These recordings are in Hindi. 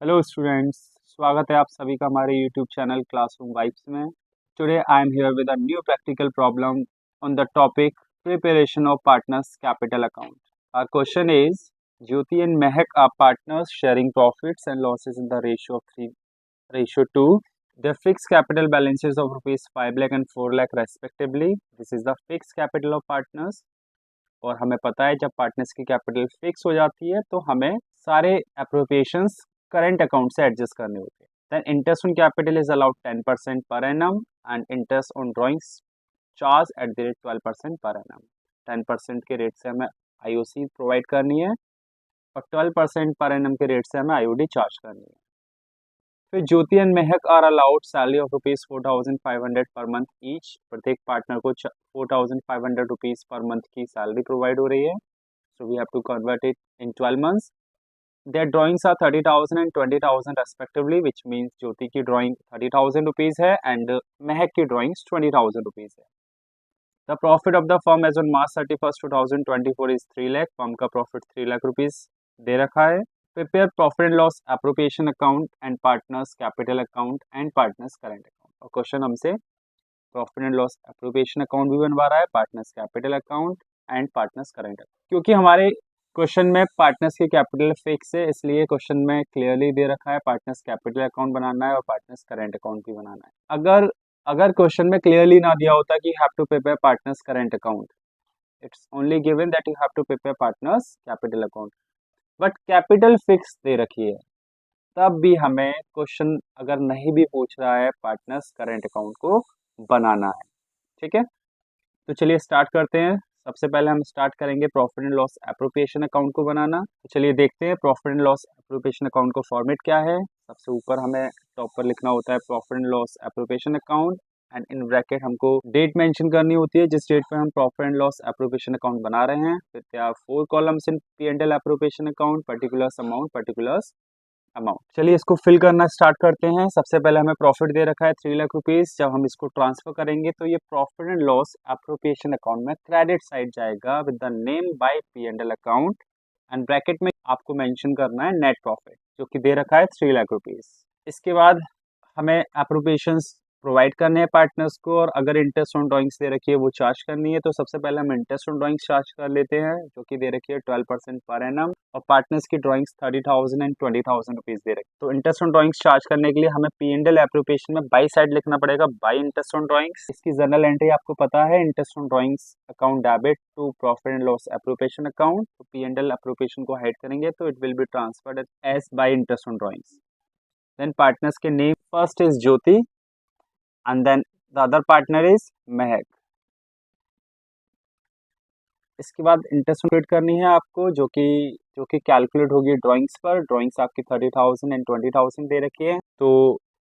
हेलो स्टूडेंट्स, स्वागत है आप सभी का हमारे यूट्यूब चैनल क्लासरूम वाइब्स में। Today I am here with a new practical problem on the topic preparation of partners capital account. Our question is Jyoti and Mahak are partners sharing profits and losses in the ratio of 3:2। The fixed capital balances of rupees 5 lakh and 4 lakh respectively. This is the fixed capital of partners। और हमें पता है जब पार्टनर्स की कैपिटल फिक्स हो जाती है तो हमें सारे अप्रोप्रिएशंस करंट अकाउंट से एडजस्ट करने होते हैं। Then interest on capital is allowed 10% per annum and interest on drawings charge at the rate 12% per annum. 10% के रेट से हमें आईओसी प्रोवाइड करनी है और 12% पर एनम के रेट से हमें आईओडी चार्ज करनी है। फिर Jyoti and Mahak are allowed salary of rupees 4,500 per month each. प्रत्येक पार्टनर को 4,500 रुपीज पर मंथ की सैलरी प्रोवाइड हो रही है। So we have to convert it in 12 months. Their drawings are 30,000 and 20,000 respectively, which means Jyoti की ड्राइंग 30,000 रुपीज है एंड महक की ड्राइंग्स 20,000 रुपीज है। The profit of the firm as on March 31st 2024 is 3 lakh. Firm का प्रॉफिट 3 लाख रुपीज दे रखा है। Prepare profit and loss appropriation account and partners capital account and partners current account. और क्वेश्चन हमसे profit and loss appropriation account भी बनवा रहा है, partners capital account and partners current account. क्योंकि हमारे क्वेश्चन में पार्टनर्स की कैपिटल फिक्स है, इसलिए क्वेश्चन में क्लियरली दे रखा है पार्टनर्स कैपिटल अकाउंट बनाना है और पार्टनर्स करंट अकाउंट भी बनाना है। अगर अगर क्वेश्चन में क्लियरली ना दिया होता कि have to prepare partners current account, it's only given that you have to prepare partners capital account, but capital fixed दे रखी है, तब भी हमें क्वेश्चन अगर नहीं भी पूछ रहा है पार्टनर्स करंट अकाउंट को बनाना है। ठीक है, तो चलिए स्टार्ट करते हैं। सबसे पहले हम स्टार्ट करेंगे profit and loss appropriation account को बनाना। तो चलिए देखते हैं profit and loss appropriation account को फॉर्मेट क्या है। सबसे ऊपर हमें टॉप पर लिखना होता है profit and loss appropriation account and in bracket हमको डेट मेंशन करनी होती है जिस डेट पे हम profit and loss appropriation account बना रहे हैं। फिर there are 4 columns in P and L appropriation account, particulars amount, particulars amount. चलिए इसको फिल करना स्टार्ट करते हैं। सबसे पहले हमें प्रॉफिट दे रखा है 3 लाख रुपीज। जब हम इसको ट्रांसफर करेंगे तो ये profit and loss appropriation account में क्रेडिट साइड जाएगा with the name by P and L account and bracket में आपको मेंशन करना है नेट प्रॉफिट जो कि दे रखा है 3 लाख रुपीज। इसके बाद हमें एप्रोप्रिएशंस प्रोवाइड करने हैं पार्टनर्स को, और अगर इंटरेस्ट ऑन ड्राइंग्स दे रखी है वो चार्ज करनी है। तो सबसे पहले हम इंटरेस्ट ऑन ड्राइंग्स चार्ज कर लेते हैं जो कि दे रखी है 12% पर एनम, और पार्टनर्स की ड्राइंग्स 30,000 एंड 20,000 रुपीज दे रखी है। तो इंटरेस्ट ऑन ड्राइंग्स चार्ज करने के लिए हमें पी एंड एल एप्रोप्रिएशन में बाई साइड लिखना पड़ेगा, बाई इंटरेस्ट ऑन ड्राइंग्स। इसकी जनरल एंट्री आपको पता है, interest on drawings account debit to profit and loss appropriation account. तो पी एंड एल एप्रोप्रिएशन को हाइड करेंगे तो it will be transferred as by interest on drawings. Then partners के name, first is Jyoti and then the other partner is महक। इसके बाद इंटरेस्ट कैलकुलेट करनी है आपको जो कि कैलकुलेट होगी ड्राइंग्स पर। ड्राइंग्स आपकी 30,000 एंड 20,000 दे रखी है। तो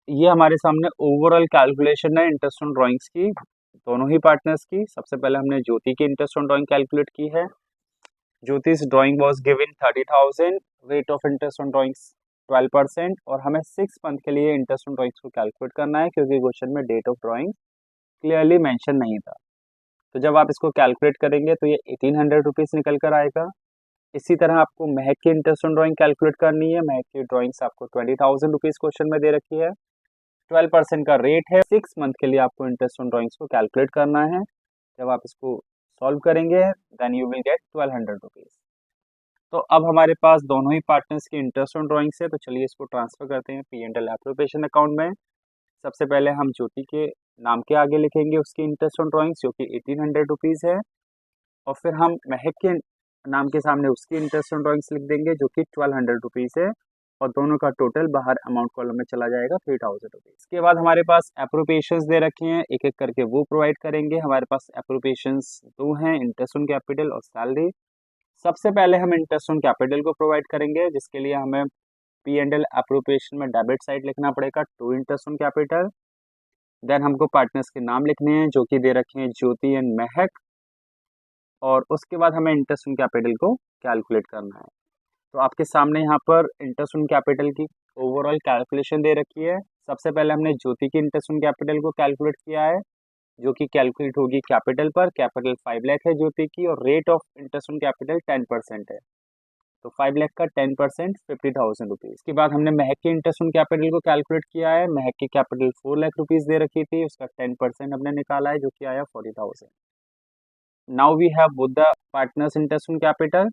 ये हमारे सामने ओवरऑल कैलकुलेशन है इंटरेस्ट ऑन ड्राइंग्स की, दोनों ही पार्टनर्स की। सबसे पहले हमने ज्योति की इंटरेस्ट ऑन ड्राइंग कैलकुलेट की है। ज्योति's drawing was given 30,000, rate of interest on drawings 12%, और हमें 6 मंथ के लिए इंटरेस्ट ऑन ड्राइंग्स को कैलकुलेट करना है क्योंकि क्वेश्चन में date of drawing clearly mention नहीं था। तो जब आप इसको कैलकुलेट करेंगे तो ये 1,800 रुपीज़ निकल कर आएगा। इसी तरह आपको महक की इंटरेस्ट ऑन ड्राइंग कैलकुलेट करनी है। महक की ड्राइंग्स आपको 20,000 रुपीज़ क्वेश्चन में दे रखी है, 12% का रेट है। 6 मंथ के लिए आपको इंटरेस्ट ऑन ड्राइंग्स को कैलकुलेट करना है। जब आप इसको सॉल्व करेंगे then you will get 1,200 rupees. तो अब हमारे पास दोनों ही पार्टनर्स की इंटरेस्ट ऑन ड्राइंग्स है। तो चलिए इसको ट्रांसफर करते हैं P and L appropriation account में। सबसे पहले हम ज्योति के नाम के आगे लिखेंगे उसकी इंटरेस्ट ऑन ड्राइंग्स जो कि 1,800 रुपीज़ है, और फिर हम महक के नाम के सामने उसकी इंटरेस्ट ऑन ड्राइंग्स लिख देंगे जो कि 1,200 रुपीज़ है, और दोनों का टोटल बाहर अमाउंट कॉलम में चला जाएगा 3,000 रुपीज़। इसके बाद हमारे पास एप्रोप्रिएशंस दे रखे हैं, एक एक करके वो प्रोवाइड करेंगे। हमारे पास एप्रोप्रिएशंस 2 हैं, इंटरेस्ट ऑन कैपिटल और सैलरी। सबसे पहले हम इंटरेस्ट ऑन कैपिटल को प्रोवाइड करेंगे जिसके लिए हमें पी एंड एल एप्रोप्रिएशन में डेबिट साइड लिखना पड़ेगा to interest on capital. Then हमको पार्टनर्स के नाम लिखने हैं जो कि दे रखे हैं ज्योति एंड महक, और उसके बाद हमें इंटरेस्ट ऑन कैपिटल को कैलकुलेट करना है। तो आपके सामने यहाँ पर इंटरेस्ट ऑन कैपिटल की ओवरऑल कैलकुलेशन दे रखी है। सबसे पहले हमने ज्योति की इंटरेस्ट ऑन कैपिटल को कैलकुलेट किया है जो कि कैलकुलेट होगी कैपिटल पर। कैपिटल 5 लाख है ज्योति की और rate of interest on capital 10% है। तो 5 लाख का 10% 50,000 रुपीज़। इसके बाद हमने महक के इंटरेस्ट ऑन कैपिटल को कैलकुलेट किया है। महक की कैपिटल 4 लाख रुपीज़ दे रखी थी, उसका 10% हमने निकाला है जो कि आया 40,000। Now we have both the partners interest on capital,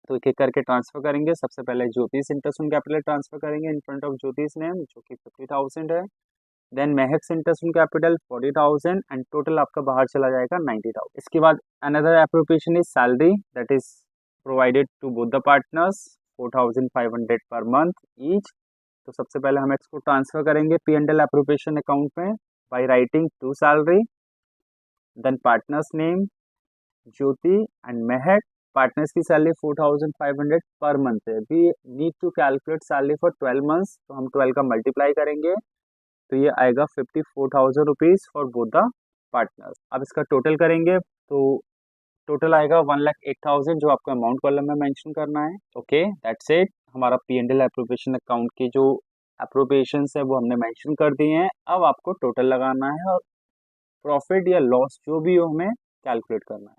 तो एक एक करके ट्रांसफर करेंगे। सबसे पहले ज्योतिष इंटरेस्ट ऑन कैपिटल ट्रांसफर करेंगे in front of Jyoti's name जो कि 50,000 है। Then Mehak interest on capital 40,000 and total आपका बाहर चला जाएगा 90,000। इसके बाद another appropriation is salary that is provided to both the partners 4,500 per month each. तो सबसे पहले हम इसको ट्रांसफर करेंगे P&L एप्रोप्रिएशन अकाउंट में by writing to salary, then partners name Jyoti and Mehak. Partners की सैलरी 4,500 पर मंथ है। We need to calculate salary for 12 months, तो हम 12 का मल्टीप्लाई करेंगे तो ये आएगा 54,000 rupees for both the partners. अब इसका टोटल करेंगे तो टोटल आएगा 1,08,000 जो आपको अमाउंट कॉलम में मेंशन करना है। Okay that's it. हमारा P&L एप्रोप्रिएशन अकाउंट की जो एप्रोप्रिएशंस है वो हमने मेंशन कर दिए हैं। अब आपको टोटल लगाना है और प्रॉफिट या लॉस जो भी हो हमें कैलकुलेट करना है।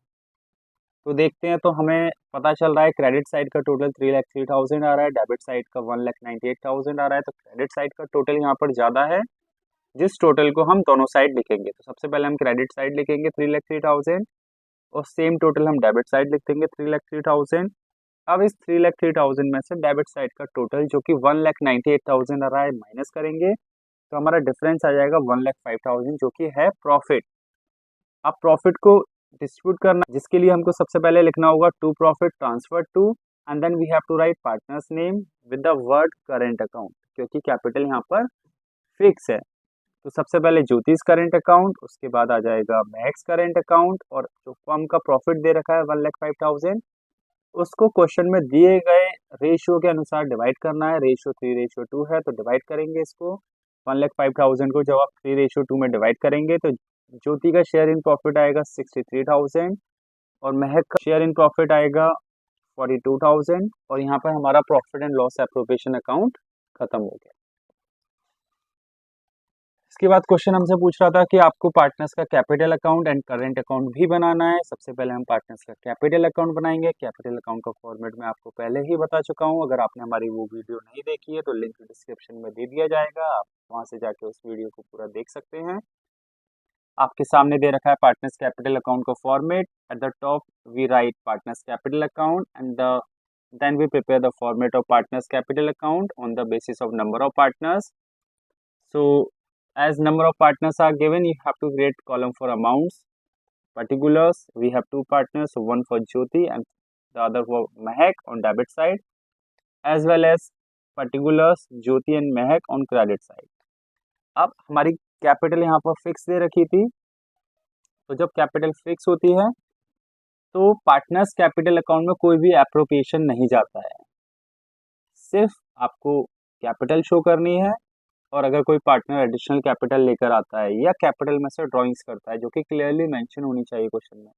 तो देखते हैं, तो हमें पता चल रहा है क्रेडिट साइड का टोटल 3,03,000 आ रहा है, डेबिट साइड का 1,98,000 आ रहा है। तो क्रेडिट साइड का टोटल यहाँ पर ज़्यादा है जिस टोटल को हम दोनों साइड लिखेंगे। तो सबसे पहले हम क्रेडिट साइड लिखेंगे 3,03,000 और सेम टोटल हम डेबिट साइड लिख देंगे 3,03,000। अब इस 3,03,000 में से डेबिट साइड का टोटल जो कि 1,98,000 आ रहा है माइनस करेंगे तो हमारा डिफरेंस आ जाएगा 1,05,000 जो कि है प्रॉफिट। अब प्रॉफिट को डिस्ट्रीब्यूट करना जिसके लिए हमको सबसे पहले लिखना होगा to profit transfer to and then we have to write partners name with the word current account क्योंकि कैपिटल यहाँ पर फिक्स है। तो सबसे पहले ज्योतिष करेंट अकाउंट, उसके बाद आ जाएगा महक्स करेंट अकाउंट और जो फर्म का प्रॉफिट दे रखा है 1,05,000 उसको क्वेश्चन में दिए गए रेशियो के अनुसार डिवाइड करना है। रेशियो 3:2 है तो डिवाइड करेंगे इसको 1,05,000 को जब आप 3:2 में डिवाइड करेंगे तो ज्योति का शेयर इन प्रॉफिट आएगा 63,000 और महक का शेयर इन प्रॉफिट आएगा 42,000 और यहाँ पर हमारा profit and loss appropriation account खत्म हो गया। इसके बाद क्वेश्चन हमसे पूछ रहा था कि आपको पार्टनर्स का capital account and current account भी बनाना है। सबसे पहले हम पार्टनर्स का कैपिटल अकाउंट बनाएंगे। कैपिटल अकाउंट का फॉर्मेट मैं आपको पहले ही बता चुका हूँ, अगर आपने हमारी वो वीडियो नहीं देखी है तो लिंक डिस्क्रिप्शन में दे दिया जाएगा, आप वहाँ से जाके उस वीडियो को पूरा देख सकते हैं। आपके सामने दे रखा है पार्टनर्स कैपिटल अकाउंट का format. At the top we write partners capital account and then we prepare the format of partners capital account on the basis of number of partners. So as number of partners are given, you have to create column for amounts. Particulars, we have two partners, so one for Jyoti and the other for Mahak on debit side, as well as particulars Jyoti and Mahak on credit side. अब हमारी कैपिटल यहाँ पर फिक्स दे रखी थी, तो जब कैपिटल फिक्स होती है तो पार्टनर्स कैपिटल अकाउंट में कोई भी एप्रोप्रिएशन नहीं जाता है, सिर्फ आपको कैपिटल शो करनी है और अगर कोई पार्टनर एडिशनल कैपिटल लेकर आता है या कैपिटल में से ड्राइंग्स करता है जो कि क्लियरली मेंशन होनी चाहिए क्वेश्चन में,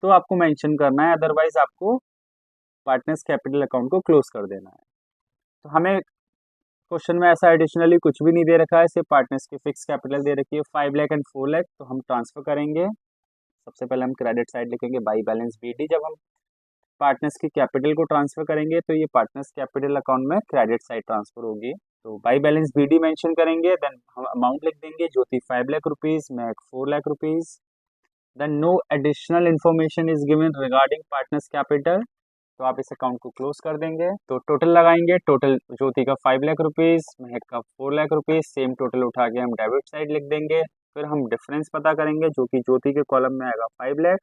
तो आपको मेंशन करना है, अदरवाइज आपको पार्टनर्स कैपिटल अकाउंट को क्लोज कर देना है। तो हमें क्वेश्चन में ऐसा एडिशनली कुछ भी नहीं दे रखा है, सिर्फ पार्टनर्स की फिक्स कैपिटल दे रखी है 5 लाख एंड 4 लाख। तो हम ट्रांसफर करेंगे। सबसे पहले हम क्रेडिट साइड लिखेंगे बाई बैलेंस BD। जब हम पार्टनर्स की कैपिटल को ट्रांसफर करेंगे तो ये पार्टनर्स कैपिटल अकाउंट में क्रेडिट साइड ट्रांसफर होगी। तो बाई बैलेंस BD मेंशन करेंगे, देन हम अमाउंट लिख देंगे Jyoti 5 lakh rupees, Mehak 4 lakh rupees. Then no additional information is given regarding partners capital, तो आप इस अकाउंट को क्लोज कर देंगे। तो टोटल लगाएंगे, टोटल ज्योति का 5 लाख रुपीज, महक का 4 लाख रुपीज, सेम टोटल उठा के हम डेबिट साइड लिख देंगे। फिर हम डिफरेंस पता करेंगे जो कि ज्योति के कॉलम में आएगा 5 लाख,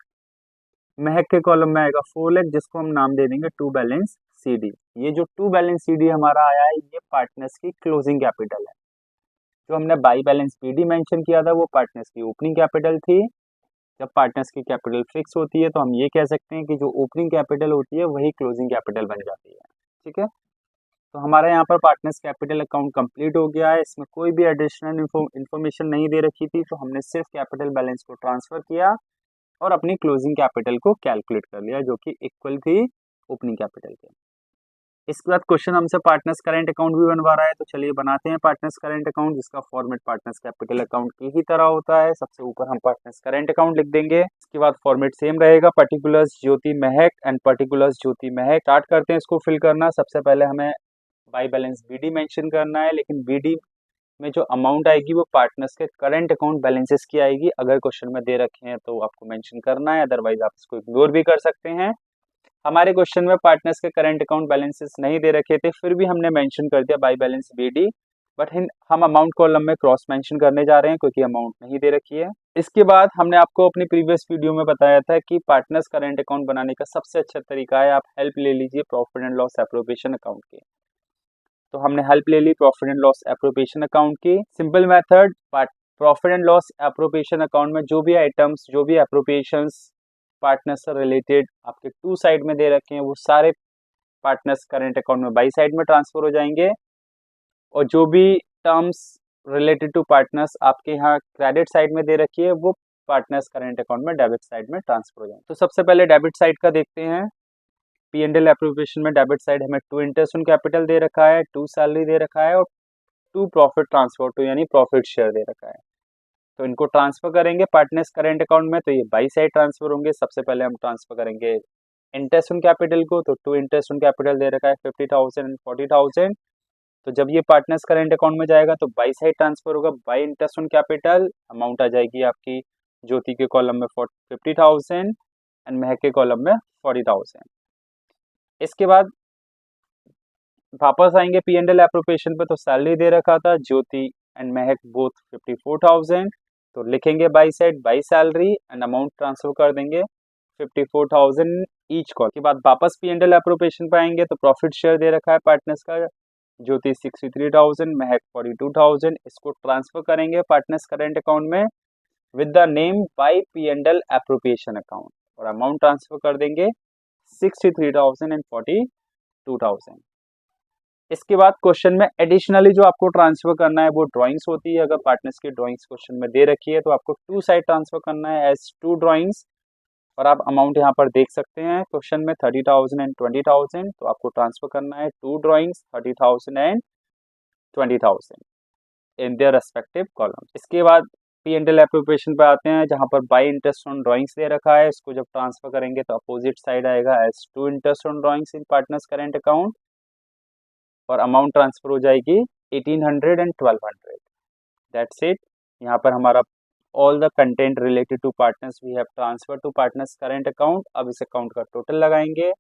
महक के कॉलम में आएगा 4 लाख, जिसको हम नाम दे देंगे टू बैलेंस CD। ये जो टू बैलेंस CD हमारा आया है ये पार्टनर्स की क्लोजिंग कैपिटल है। जो हमने बाई बैलेंस BD मेंशन किया था वो पार्टनर्स की ओपनिंग कैपिटल थी। जब पार्टनर्स की कैपिटल फिक्स होती है तो हम ये कह सकते हैं कि जो ओपनिंग कैपिटल होती है वही क्लोजिंग कैपिटल बन जाती है। ठीक है, तो हमारे यहाँ पर पार्टनर्स कैपिटल अकाउंट कंप्लीट हो गया है। इसमें कोई भी एडिशनल इन्फॉर्मेशन नहीं दे रखी थी, तो हमने सिर्फ कैपिटल बैलेंस को ट्रांसफर किया और अपनी क्लोजिंग कैपिटल को कैलकुलेट कर लिया जो कि इक्वल थी ओपनिंग कैपिटल के। इसके बाद क्वेश्चन हमसे पार्टनर्स करेंट अकाउंट भी बनवा रहा है, तो चलिए बनाते हैं पार्टनर्स करेंट अकाउंट, जिसका फॉर्मेट पार्टनर्स कैपिटल अकाउंट की ही तरह होता है। सबसे ऊपर हम पार्टनर्स करेंट अकाउंट लिख देंगे। इसके बाद फॉर्मेट सेम रहेगा, particulars Jyoti Mahak and particulars Jyoti Mahak. Start करते हैं इसको फिल करना। सबसे पहले हमें बाई बैलेंस बीडी मेंशन करना है, लेकिन बीडी में जो अमाउंट आएगी वो पार्टनर्स के करंट अकाउंट बैलेंसेस की आएगी। अगर क्वेश्चन में दे रखे हैं तो आपको मेंशन करना है, अदरवाइज आप इसको इग्नोर भी कर सकते हैं। हमारे क्वेश्चन में पार्टनर्स के करंट अकाउंट बैलेंसेस नहीं दे रखे थे, फिर भी हमने मेंशन कर दिया बाई बैलेंस बीडी, बट हम अमाउंट कॉलम में क्रॉस मेंशन करने जा रहे हैं क्योंकि अमाउंट नहीं दे रखी है। इसके बाद हमने आपको अपनी प्रीवियस वीडियो में बताया था कि पार्टनर्स करंट अकाउंट बनाने का सबसे अच्छा तरीका है, आप हेल्प ले लीजिए profit and loss appropriation account की। तो हमने हेल्प ले ली profit and loss appropriation account की। Simple method, profit and loss appropriation account में जो भी आइटम्स, जो भी एप्रोप्रिएशंस पार्टनर्स से रिलेटेड आपके टू साइड में दे रखे हैं, वो सारे पार्टनर्स करंट अकाउंट में बाई साइड में ट्रांसफर हो जाएंगे, और जो भी टर्म्स रिलेटेड टू पार्टनर्स आपके यहाँ क्रेडिट साइड में दे रखी है, वो पार्टनर्स करंट अकाउंट में डेबिट साइड में ट्रांसफर हो जाएंगे। तो सबसे पहले डेबिट साइड का देखते हैं। पी एंड एल एप्रोप्रिएशन में डेबिट साइड हमें 2 इंटरेस्ट ऑन कैपिटल दे रखा है, 2 सैलरी दे रखा है, और 2 प्रॉफिट ट्रांसफर टू यानी प्रॉफिट शेयर दे रखा है। तो इनको ट्रांसफर करेंगे पार्टनर्स करंट अकाउंट में, तो ये बाई साइड ट्रांसफर होंगे। सबसे पहले हम ट्रांसफर करेंगे इंटरेस्ट ऑन कैपिटल को, तो 2 इंटरेस्ट ऑन कैपिटल दे रखा है 50,000 एंड 40,000। तो जब ये पार्टनर्स करंट अकाउंट में जाएगा तो बाई साइड ट्रांसफर होगा, by interest on capital amount आ जाएगी आपकी ज्योति के कॉलम में 50,000 एंड महक के कॉलम में 40,000। इसके बाद वापस आएंगे पी एंड एल एप्रोप्रिएशन पे, तो सैलरी दे रखा था ज्योति एंड महक बोथ 54,000, तो लिखेंगे by side by salary and amount transfer कर देंगे 54,000 ईच कॉल। के बाद वापस पी एंड एल एप्रोप्रिएशन पे आएंगे, तो प्रॉफिट शेयर दे रखा है पार्टनर्स का, ज्योति 63,000, महक 42,000। इसको ट्रांसफर करेंगे पार्टनर्स करंट अकाउंट में with the name by P and L appropriation account, और अमाउंट ट्रांसफर कर देंगे 63,000 एंड 42,000। इसके बाद क्वेश्चन में एडिशनली जो आपको ट्रांसफर करना है वो ड्राइंग्स होती है। अगर पार्टनर्स की ड्राइंग्स क्वेश्चन में दे रखी है तो आपको टू साइड ट्रांसफर करना है एज 2 ड्राइंग्स, और आप अमाउंट यहाँ पर देख सकते हैं क्वेश्चन में 30,000 एंड 20,000, तो आपको ट्रांसफर करना है 2 drawings 30,000 and 20,000 in their respective column. इसके बाद पी एंड एल एप्रोप्रिएशन पे आते हैं, जहाँ पर बाई इंटरेस्ट ऑन ड्राइंग्स दे रखा है, इसको जब ट्रांसफर करेंगे तो अपोजिट साइड आएगा as 2 interest on drawings in partners current account, और अमाउंट ट्रांसफर हो जाएगी 1800 एंड 1200। That's it. यहाँ पर हमारा all the content related to partners we have transfer to partners current account. अब इस अकाउंट का टोटल लगाएंगे,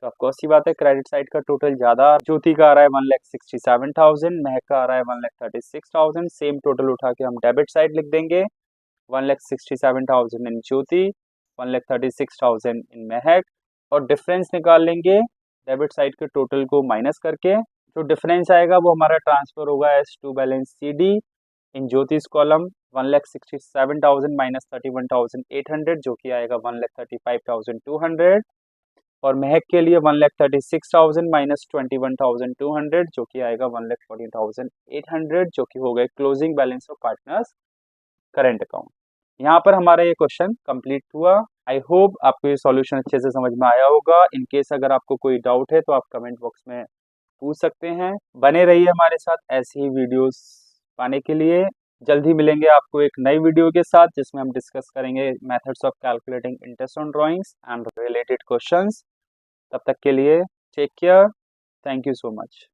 तो आपको सी बात है क्रेडिट साइड का टोटल ज़्यादा, ज्योति का आ रहा है 1,67,000, महक का आ रहा है 1,36,000। सेम टोटल उठा के हम डेबिट साइड लिख देंगे 1,67,000 इन ज्योति, 1,36,000 इन महक, और डिफरेंस निकाल लेंगे डेबिट साइड के टोटल को माइनस करके। जो डिफरेंस आएगा वो हमारा ट्रांसफर होगा as to balance C D in ज्योतिष कॉलम 1,67,000 माइनस 31,800, जो कि आएगा 1,35,200, और महक के लिए 1,36,000 माइनस 21,200, जो कि आएगा 1,14,800, जो कि हो गए closing balance of partners current account. यहाँ पर हमारा ये क्वेश्चन कंप्लीट हुआ। आई होप आपको ये सॉल्यूशन अच्छे से समझ में आया होगा। इन केस अगर आपको कोई डाउट है तो आप कमेंट बॉक्स में पूछ सकते हैं। बने रहिए हमारे साथ ऐसी ही वीडियोस पाने के लिए। जल्द ही मिलेंगे आपको एक नई वीडियो के साथ, जिसमें हम डिस्कस करेंगे methods of calculating interest on drawings and related questions. तब तक के लिए take care, thank you so much.